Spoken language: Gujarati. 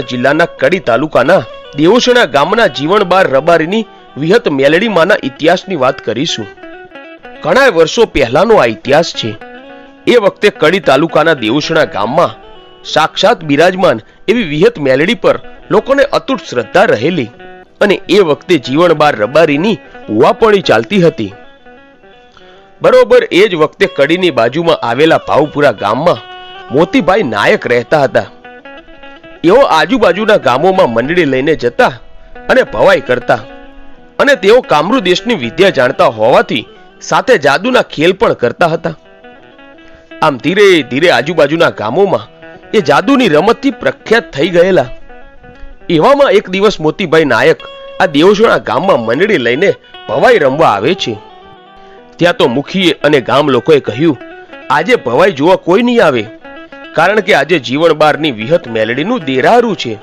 જિલ્લાના કડી તાલુકાના દેવોસણા ગામના જીવણબાર રબારીની વિહત મેલડીમાંના ઇતિહાસની વાત કરીશું. ઘણા વર્ષો પહેલાનો આ ઇતિહાસ છે. એ વખતે કડી તાલુકાના દેવોસણા ગામમાં સાક્ષાત બિરાજમાન એવી વિહત મેલડી પર લોકોને અતૂટ શ્રદ્ધા રહેલી અને એ વખતે જીવણબાર રબારીની ઉવાપણી ચાલતી હતી. બરોબર એ જ વખતે કડીની બાજુમાં આવેલા ભાવપુરા ગામમાં મોતીભાઈ નાયક રહેતા હતા. એઓ આજુબાજુના ગામોમાં મંડળી લઈને જતા અને ભવાઈ કરતા અને તેઓ કામરૂ દેશની વિદ્યા જાણતા હોવાથી સાથે જાદુના ખેલ પણ કરતા હતા. આમ ધીરે ધીરે આજુબાજુના ગામોમાં એ જાદુની રમતથી પ્રખ્યાત થઈ ગયેલા. એવામાં એક દિવસ મોતીભાઈ નાયક આ દેવોસણા ગામમાં મંડળી લઈને ભવાઈ રમવા આવે છે. ત્યાં તો મુખીએ અને ગામ લોકોએ કહ્યું, આજે ભવાઈ જોવા કોઈ નહીં આવે, કારણ કે આજે જીવણબારની વિહત મેલડીનું દેરારું છે.